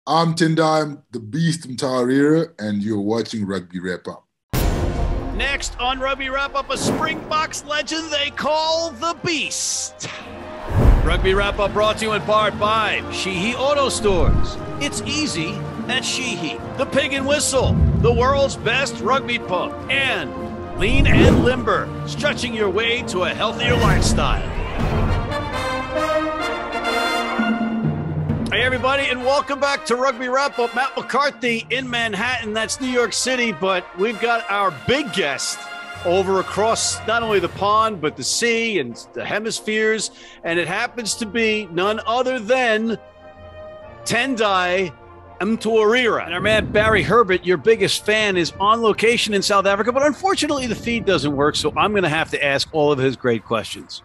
I'm Tendai the Beast Mtawarira, and you're watching Rugby Wrap Up. Next on Rugby Wrap Up, a Springboks legend they call the Beast. Rugby Wrap Up brought to you in part by Sheehy Auto Stores. It's easy at Sheehy. The Pig and Whistle, the world's best rugby pub. And Lean and Limber, stretching your way to a healthier lifestyle. Hey, everybody, and welcome back to Rugby Wrap Up. Matt McCarthy in Manhattan. That's New York City, but we've got our big guest over across not only the pond, but the sea and the hemispheres. And it happens to be none other than Tendai Mtawarira. And our man Barry Herbert, your biggest fan, is on location in South Africa, but unfortunately the feed doesn't work, so I'm going to have to ask all of his great questions.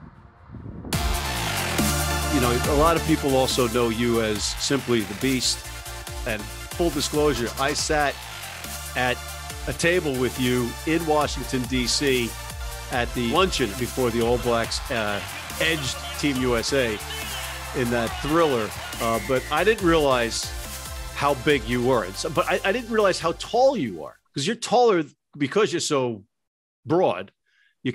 You know, a lot of people also know you as simply the Beast. And full disclosure, I sat at a table with you in Washington, D.C. at the luncheon before the All Blacks edged Team USA in that thriller. But I didn't realize how big you were. But I didn't realize how tall you are, because you're taller because you're so broad. Your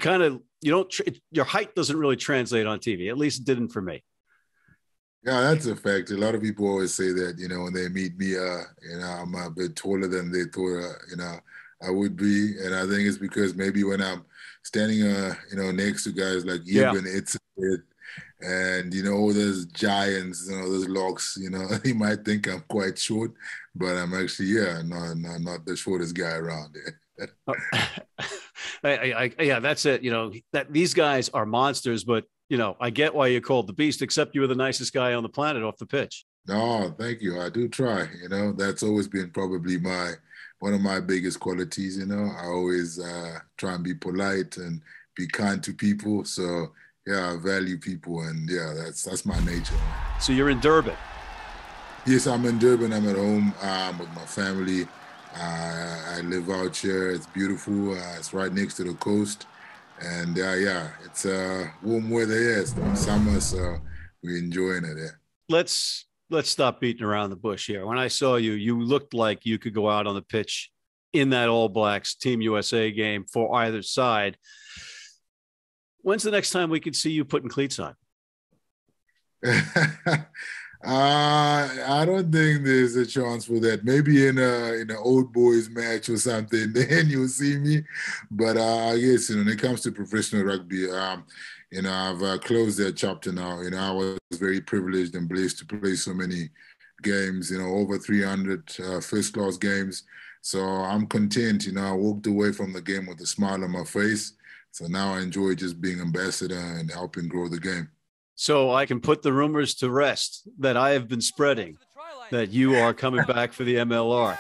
height doesn't really translate on TV. At least it didn't for me. Yeah, that's a fact. A lot of people always say that, when they meet me, I'm a bit taller than they thought, I would be. And I think it's because maybe when I'm standing, next to guys like Yeats and Yeats, and, all those giants, those locks, he might think I'm quite short, but I'm actually, not the shortest guy around there. Yeah, that's it. That these guys are monsters, but I get why you're called the Beast, except you were the nicest guy on the planet off the pitch. No, thank you. I do try. That's always been probably one of my biggest qualities. I always try and be polite and be kind to people. So yeah, I value people, and yeah, that's my nature. So you're in Durban? Yes, I'm in Durban. I'm at home with my family. I live out here. It's beautiful. It's right next to the coast. And it's warm weather here. It's summer, so we're enjoying it here. Let's stop beating around the bush here. When I saw you, you looked like you could go out on the pitch in that All Blacks Team USA game for either side. When's the next time we could see you putting cleats on? I don't think there's a chance for that. Maybe in an old boys match or something, then you'll see me. But I guess when it comes to professional rugby, I've closed that chapter now. I was very privileged and blessed to play so many games. Over 300 first-class games. So I'm content. I walked away from the game with a smile on my face. So now I enjoy just being ambassador and helping grow the game. So I can put the rumors to rest that I have been spreading that you are coming back for the MLR.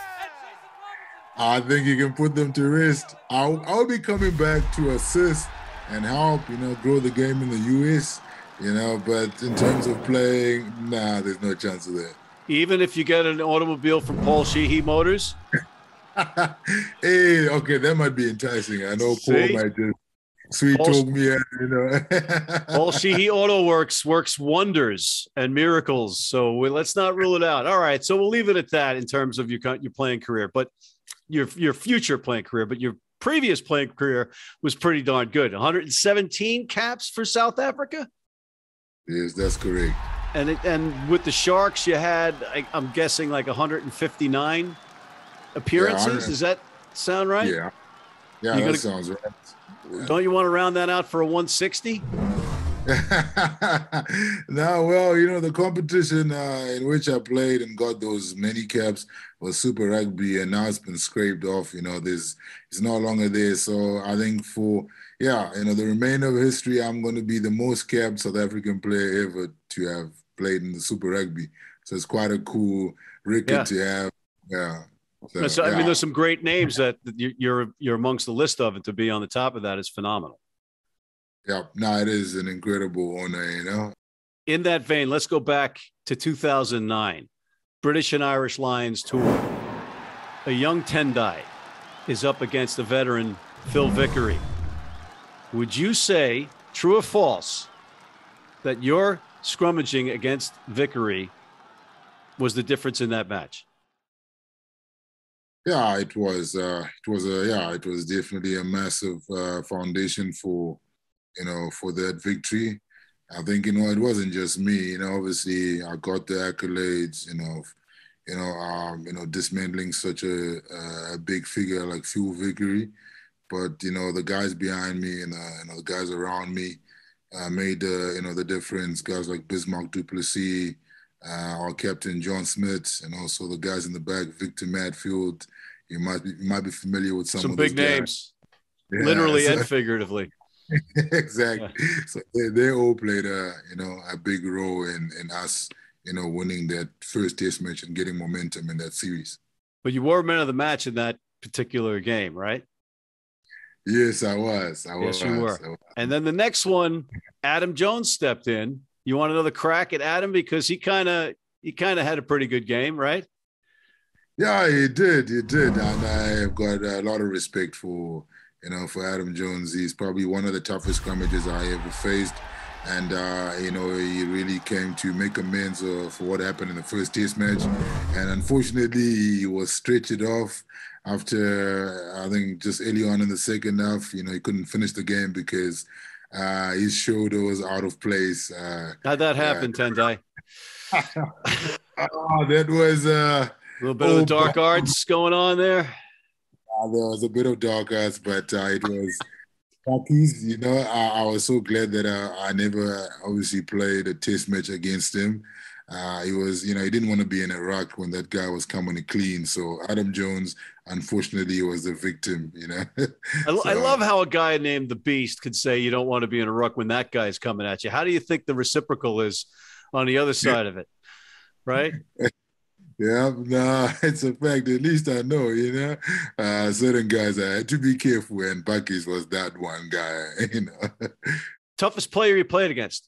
I think you can put them to rest. I'll be coming back to assist and help, grow the game in the US, but in terms of playing, there's no chance of that. Even if you get an automobile from Paul Sheehy Motors? Hey, okay, that might be enticing. I know Paul might just talk me out, Paul Sheehy Auto works wonders and miracles. So let's not rule it out. All right, so we'll leave it at that in terms of your playing career, but your future playing career. But your previous playing career was pretty darn good. 117 caps for South Africa. Yes, that's correct. And with the Sharks, you had, I'm guessing, like 159 appearances. Does that sound right? Yeah, that sounds right. Don't you want to round that out for a 160? No, well, the competition in which I played and got those many caps was Super Rugby, and now it's been scraped off. It's no longer there. So I think the remainder of history, I'm going to be the most capped South African player ever to have played in the Super Rugby. So it's quite a cool record to have. Yeah. So, I mean, there's some great names that you're amongst the list of, and to be on the top of that is phenomenal. Yeah, no, it is an incredible honor, In that vein, let's go back to 2009, British and Irish Lions tour. A young Tendai is up against a veteran, Phil Vickery. Would you say, true or false, that your scrummaging against Vickery was the difference in that match? Yeah, it was. It was definitely a massive foundation for for that victory. I think it wasn't just me. Obviously I got the accolades. Dismantling such a big figure like Fuel Vickery, but the guys behind me and the guys around me made the difference. Guys like Bismarck Duplessis, our captain John Smith, and also the guys in the back, Victor Matfield. You might be familiar with some of big those guys. names, Yeah, literally and figuratively. Exactly. Yeah. So they all played a big role in us winning that first test match and getting momentum in that series. But you were man of the match in that particular game, right? Yes, I was. Yes, you were. And then the next one, Adam Jones stepped in. You want another crack at Adam because he kind of had a pretty good game, right? Yeah, he did. And I've got a lot of respect for Adam Jones. He's probably one of the toughest scrummages I ever faced. And, he really came to make amends for what happened in the first test match. And unfortunately, he was stretched off after, I think, just early on in the second half. He couldn't finish the game because his shoulder was out of place. How'd that happen, Tendai? That was a little bit of the dark arts going on there. There was a bit of dark arts, but it was Rockies. I was so glad that I never obviously played a test match against him. He was, he didn't want to be in Iraq when that guy was coming clean. So Adam Jones, unfortunately, was the victim. I love how a guy named the Beast could say you don't want to be in Iraq when that guy's coming at you. How do you think the reciprocal is on the other side of it? Right? Yeah, no, it's a fact. At least I know, certain guys I had to be careful, and Bucky's was that one guy, Toughest player you played against?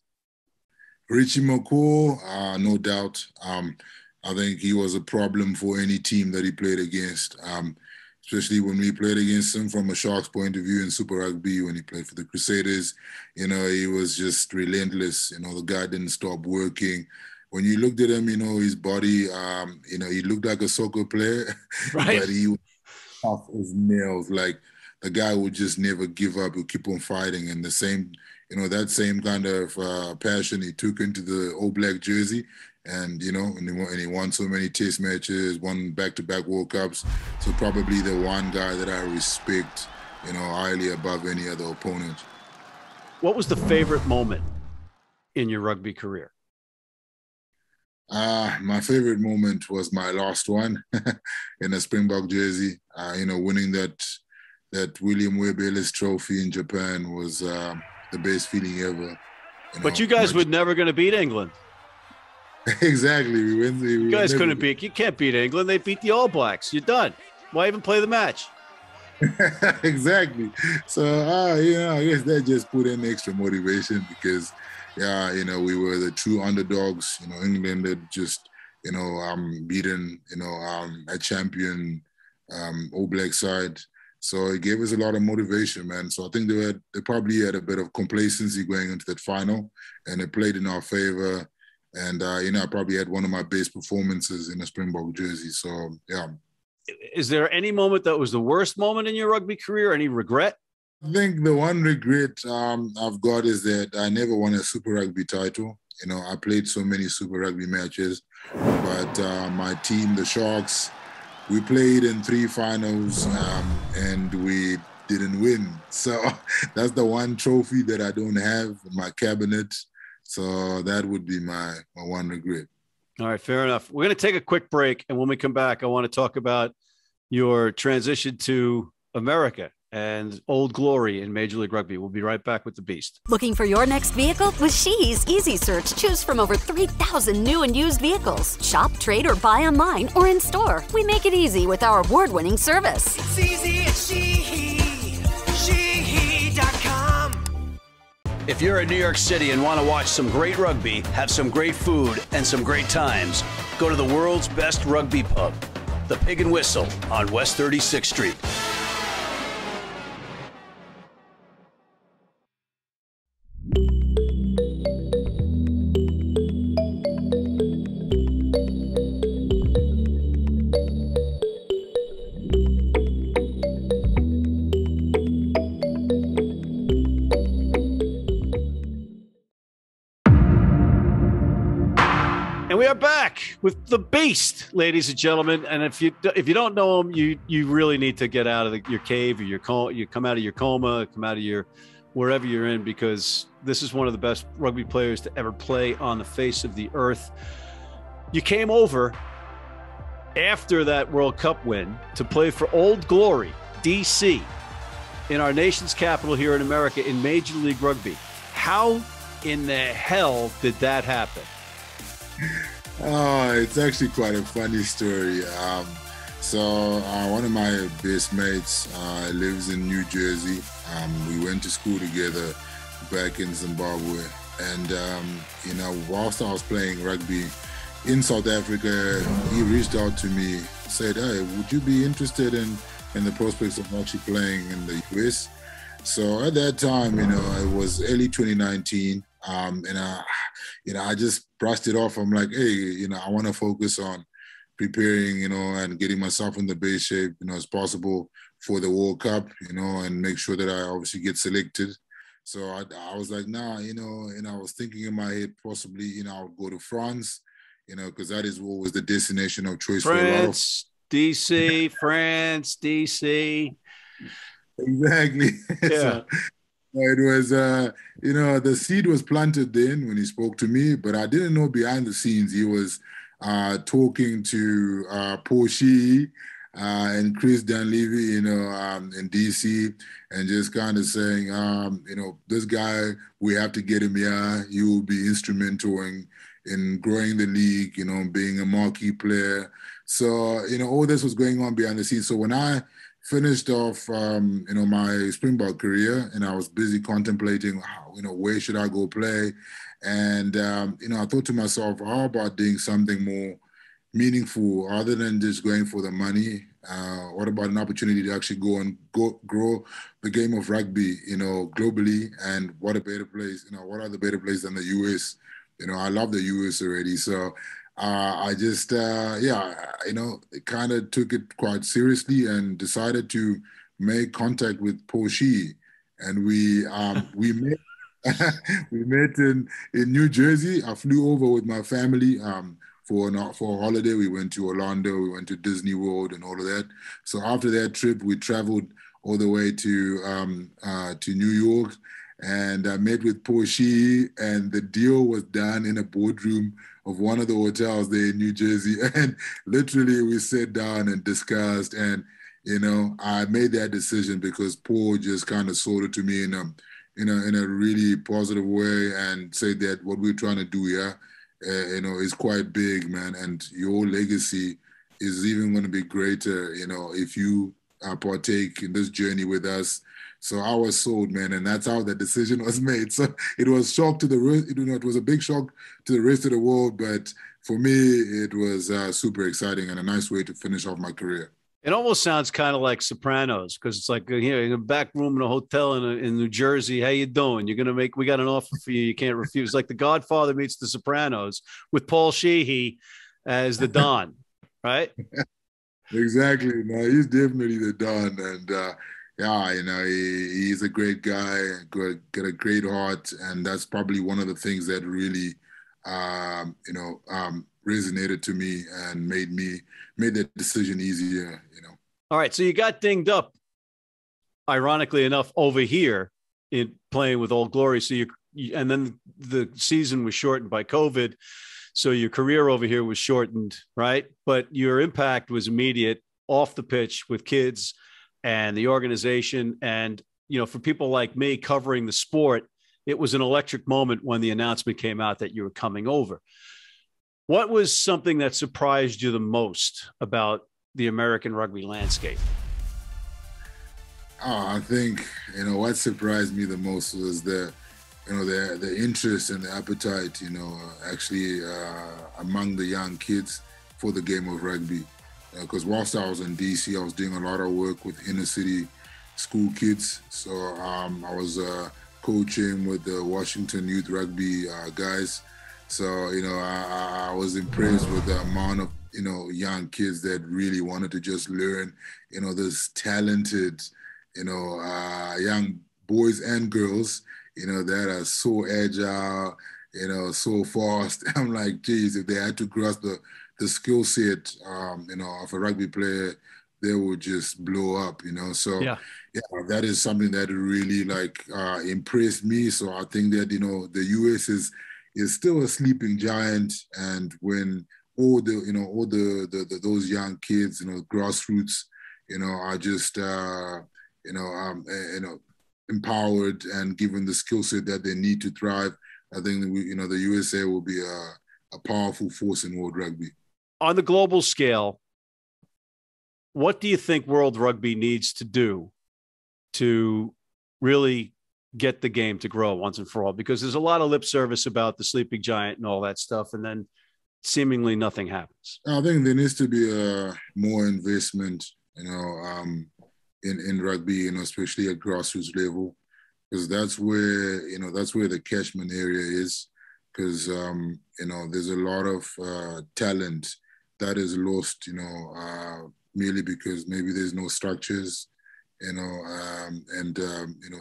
Richie McCaw, no doubt. I think he was a problem for any team that he played against, especially when we played against him from a Sharks point of view in Super Rugby when he played for the Crusaders. He was just relentless. The guy didn't stop working. When you looked at him, his body, he looked like a soccer player, right. But he was tough as nails. Like the guy would just never give up. He'd keep on fighting. And the same, that same kind of passion he took into the All Black jersey. And, and he won so many test matches, won back-to-back World Cups. So probably the one guy that I respect, highly above any other opponent. What was the favorite moment in your rugby career? My favorite moment was my last one in a Springbok jersey. Winning that William Webb Ellis Trophy in Japan was the best feeling ever. But you guys were never going to beat England. Exactly. You guys couldn't beat. You can't beat England. They beat the All Blacks. You're done. Why even play the match? Exactly. So, I guess that just put in extra motivation because we were the true underdogs. England had just, beaten, a champion All Black side. So it gave us a lot of motivation, man. So I think they probably had a bit of complacency going into that final, and it played in our favor. And, I probably had one of my best performances in a Springbok jersey. So, yeah. Is there any moment that was the worst moment in your rugby career? Any regret? I think the one regret I've got is that I never won a Super Rugby title. I played so many Super Rugby matches, but my team, the Sharks, we played in 3 finals and we didn't win. So that's the one trophy that I don't have in my cabinet. So that would be my one regret. All right, fair enough. We're going to take a quick break, and when we come back, I want to talk about your transition to America and Old Glory in Major League Rugby. We'll be right back with the Beast. Looking for your next vehicle? With Sheehy's Easy Search, choose from over 3,000 new and used vehicles. Shop, trade, or buy online or in store. We make it easy with our award-winning service. It's easy at Sheehy. Sheehy.com. If you're in New York City and want to watch some great rugby, have some great food, and some great times, go to the world's best rugby pub, the Pig and Whistle on West 36th Street. we are back with the Beast, ladies and gentlemen. And if you don't know him, you really need to get out of your cave or you come out of your coma, come out of your wherever you're in, because this is one of the best rugby players to ever play on the face of the earth. You came over after that World Cup win to play for Old Glory, DC, in our nation's capital here in America in Major League Rugby. How in the hell did that happen? Oh, it's actually quite a funny story. So one of my best mates lives in New Jersey. We went to school together back in Zimbabwe. And, whilst I was playing rugby in South Africa, he reached out to me, said, hey, would you be interested in the prospects of actually playing in the US? So at that time, it was early 2019. I just brushed it off. I'm like, hey, I want to focus on preparing, and getting myself in the best shape, as possible for the World Cup, and make sure that I obviously get selected. So I was like, nah, I was thinking in my head, possibly, I would go to France, because that is what was the destination of choice for a lot of DC, France, DC. Exactly. Yeah. So, it was, the seed was planted then when he spoke to me, but I didn't know behind the scenes he was talking to Paul Sheehy and Chris Dunleavy, in DC, and just kind of saying, this guy, we have to get him here. He will be instrumental in growing the league, being a marquee player. So, all this was going on behind the scenes. So when I finished off, my Springbok career, and I was busy contemplating, where should I go play? And, I thought to myself, how about doing something more meaningful other than just going for the money? What about an opportunity to actually grow the game of rugby, globally? And what a better place, what are the better places than the US? I love the US already. So I just, kind of took it quite seriously and decided to make contact with Paul Sheehy. And we met we met in New Jersey. I flew over with my family for a holiday. We went to Orlando, we went to Disney World and all of that. So after that trip, we traveled all the way to New York, and I met with Paul Sheehy, and the deal was done in a boardroom of one of the hotels there in New Jersey. And literally we sat down and discussed, and I made that decision because Paul just kind of sold it to me in a really positive way, and said that what we're trying to do here, is quite big, man, and your legacy is even going to be greater, if you partake in this journey with us. So I was sold, man, and that's how the decision was made. So it was shock to the rest, it was a big shock to the rest of the world, but for me, it was super exciting and a nice way to finish off my career. It almost sounds kind of like Sopranos, because it's like, in a back room in a hotel in New Jersey. How you doing? We got an offer for you. You can't refuse. Like The Godfather meets The Sopranos with Paul Sheehy as the Don, right? Exactly. No, he's definitely the Don. And he's a great guy, got a great heart. And that's probably one of the things that really, resonated to me and made that decision easier, All right. So you got dinged up, ironically enough, over here in playing with Old Glory. So and then the season was shortened by COVID. So your career over here was shortened, right? But your impact was immediate off the pitch with kids and the organization. And, for people like me covering the sport, it was an electric moment when the announcement came out that you were coming over. What was something that surprised you the most about the American rugby landscape? Oh, I think, what surprised me the most was the interest and the appetite, actually among the young kids for the game of rugby. Because whilst I was in DC, I was doing a lot of work with inner city school kids. So I was coaching with the Washington Youth Rugby guys. So, I was impressed with the amount of, young kids that really wanted to just learn, this talented, young boys and girls, that are so agile, so fast. I'm like, geez, if they had to grasp the skill set, of a rugby player, they would just blow up. So Yeah. yeah, that is something that really impressed me. So I think that the US is still a sleeping giant, and when all the those young kids, grassroots, are just empowered and given the skill set that they need to thrive. I think that the USA will be a powerful force in world rugby. On the global scale, what do you think World Rugby needs to do to really get the game to grow once and for all? Because there's a lot of lip service about the sleeping giant and all that stuff, and then seemingly nothing happens. I think there needs to be more investment, in rugby, especially at grassroots level, because that's where the catchment area is. Because there's a lot of talent that is lost, merely because maybe there's no structures,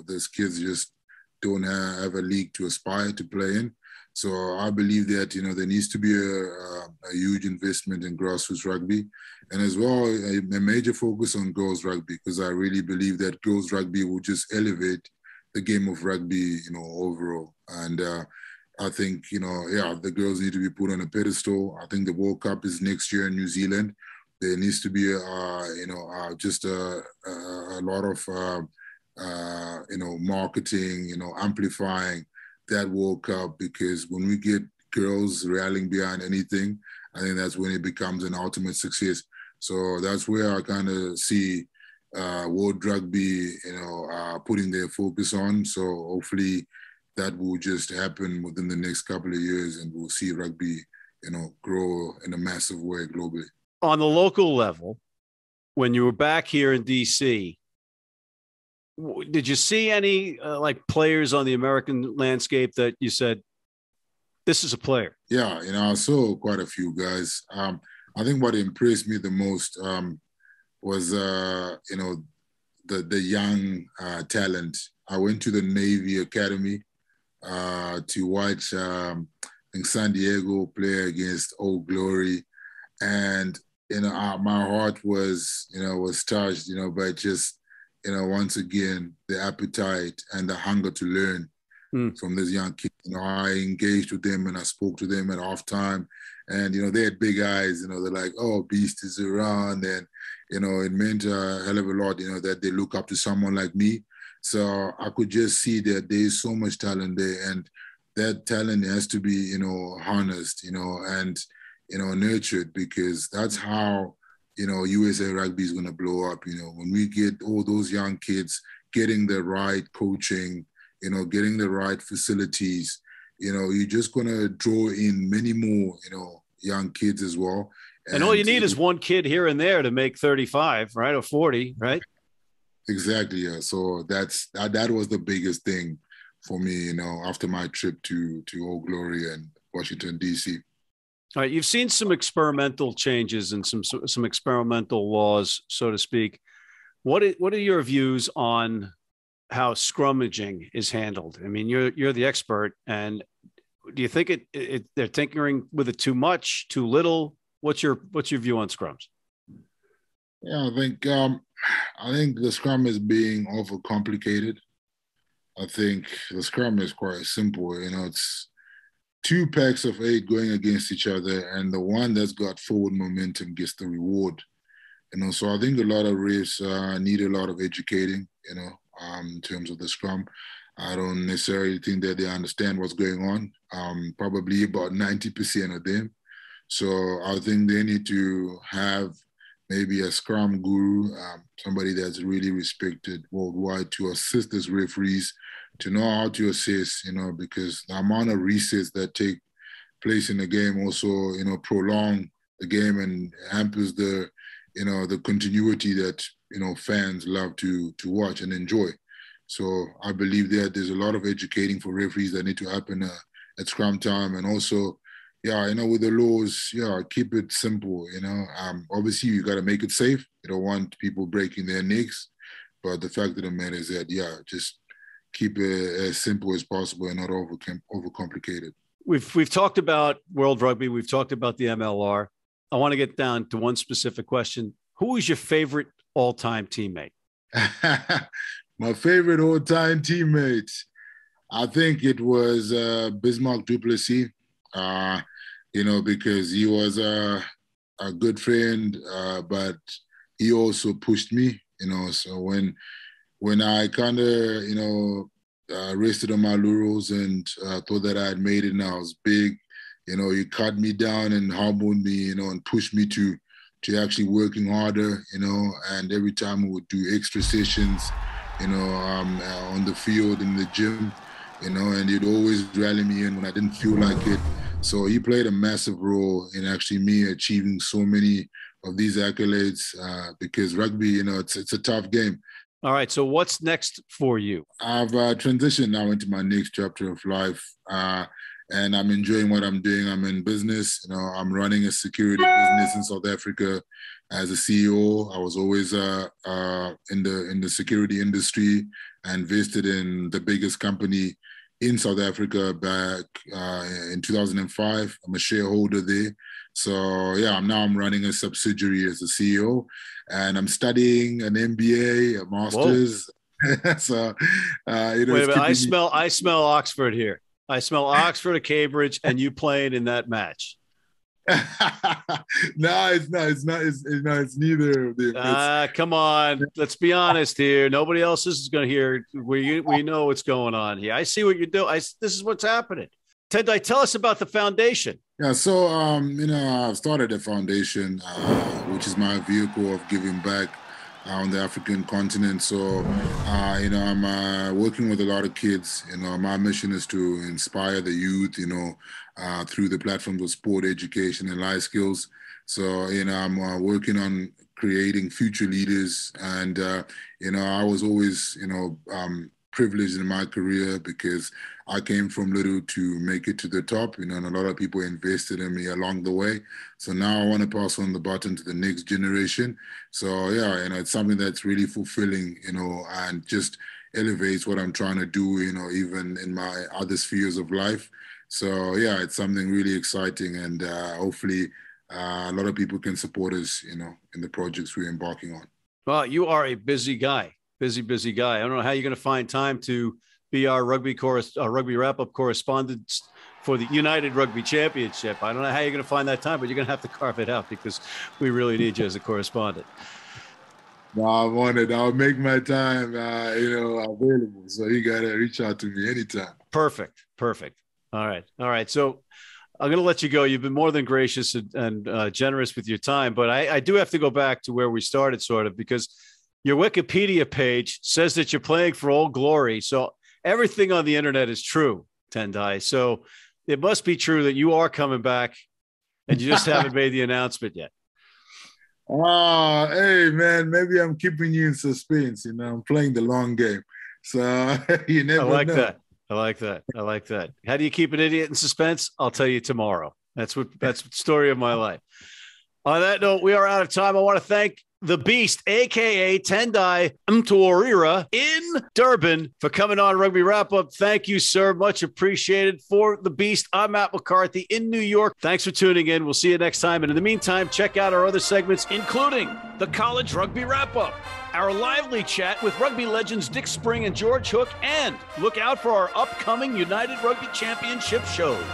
those kids just don't have a league to aspire to play in. So I believe that there needs to be a huge investment in grassroots rugby, and as well a major focus on girls rugby, because I really believe that girls rugby will just elevate the game of rugby, overall. And I think the girls need to be put on a pedestal. I think the World Cup is next year in New Zealand. There needs to be just a lot of marketing, amplifying that World Cup, because when we get girls rallying behind anything, I think that's when it becomes an ultimate success. So that's where I kind of see World Rugby, putting their focus on. So hopefully that will just happen within the next couple of years, and we'll see rugby, grow in a massive way globally. On the local level, when you were back here in DC, did you see any players on the American landscape that you said, this is a player? Yeah, I saw quite a few guys. I think what impressed me the most was, the young talent. I went to the Navy Academy to watch, I think, San Diego play against Old Glory. And, my heart was touched, by just, once again, the appetite and the hunger to learn from this young kid. I engaged with them and I spoke to them at halftime, and, they had big eyes, they're like, oh, Beast is around. And, it meant a hell of a lot, that they look up to someone like me. So I could just see that there's so much talent there, and that talent has to be, harnessed, and, nurtured, because that's how, USA rugby is going to blow up. When we get all those young kids getting the right coaching, getting the right facilities, you're just going to draw in many more, young kids as well. And all you need is one kid here and there to make 35, right? Or 40, right? Exactly. Yeah. So that was the biggest thing for me, after my trip to Old Glory and Washington, D.C. All right, you've seen some experimental changes and some experimental laws, so to speak. What are your views on how scrummaging is handled? I mean, you're the expert, and do you think they're tinkering with it too much, too little? What's your view on scrums? Yeah, I think the scrum is being overcomplicated. I think the scrum is quite simple. It's 2 packs of 8 going against each other, and the one that's got forward momentum gets the reward. So I think a lot of refs need a lot of educating, in terms of the scrum. I don't necessarily think that they understand what's going on, probably about 90% of them. So I think they need to have maybe a scrum guru, somebody that's really respected worldwide, to assist these referees to know how to assess, because the amount of resets that take place in the game also, prolong the game and hampers the continuity that, fans love to watch and enjoy. So I believe that there's a lot of educating for referees that need to happen at scrum time. And also, with the laws, keep it simple, obviously you got to make it safe. You don't want people breaking their necks, but the fact of the matter is that, just keep it as simple as possible and not overcomplicated. We've talked about World Rugby. We've talked about the MLR. I want to get down to one specific question. Who is your favorite all-time teammate? My favorite all-time teammate, I think it was Bismarck Duplessis. Because he was a good friend, but he also pushed me. So when I kind of rested on my laurels and thought that I had made it and I was big, he cut me down and humbled me, and pushed me to actually working harder, and every time we would do extra sessions, on the field, in the gym, and he'd always rally me in when I didn't feel like it. So he played a massive role in actually me achieving so many of these accolades because rugby, it's a tough game. All right. So what's next for you? I've transitioned now into my next chapter of life, and I'm enjoying what I'm doing. I'm in business. I'm running a security business in South Africa as a CEO. I was always in the security industry. I invested in the biggest company in South Africa back in 2005. I'm a shareholder there. So yeah, I'm running a subsidiary as a CEO, and I'm studying an MBA, a master's. So wait a minute, I smell Oxford here. I smell Oxford or Cambridge, and you playing in that match. No, it's not. It's neither of them. Come on. Let's be honest here. Nobody else is going to hear. We know what's going on here. I see what you're doing. This is what's happening. Tendai, tell us about the foundation. Yeah, so I've started a foundation, which is my vehicle of giving back on the African continent. So, I'm working with a lot of kids. My mission is to inspire the youth, through the platforms of sport, education, and life skills. So, I'm working on creating future leaders. And, I was always, privileged in my career because I came from little to make it to the top, and a lot of people invested in me along the way. So now I want to pass on the baton to the next generation. So yeah, it's something that's really fulfilling, and just elevates what I'm trying to do, even in my other spheres of life. So yeah, it's something really exciting, and hopefully a lot of people can support us, in the projects we're embarking on. Well, you are a busy guy. Busy guy. I don't know how you're going to find time to be our rugby wrap-up correspondent for the United Rugby Championship. I don't know how you're going to find that time, but you're going to have to carve it out because we really need you as a correspondent. No, I want it. I'll make my time, available. So you got to reach out to me anytime. Perfect. All right. So I'm going to let you go. You've been more than gracious and generous with your time, but I do have to go back to where we started, sort of, because your Wikipedia page says that you're playing for Old Glory. So everything on the internet is true, Tendai. So it must be true that you are coming back and you just haven't made the announcement yet. Oh, hey, man, maybe I'm keeping you in suspense. I'm playing the long game. So you never know. I like that. How do you keep an idiot in suspense? I'll tell you tomorrow. That's the story of my life. On that note, we are out of time. I want to thank the Beast, a.k.a. Tendai Mtawarira in Durban, for coming on Rugby Wrap-Up. Thank you, sir. Much appreciated. For the Beast, I'm Matt McCarthy in New York. Thanks for tuning in. We'll see you next time. And in the meantime, check out our other segments, including the College Rugby Wrap-Up, our lively chat with rugby legends Dick Spring and George Hook, and look out for our upcoming United Rugby Championship shows.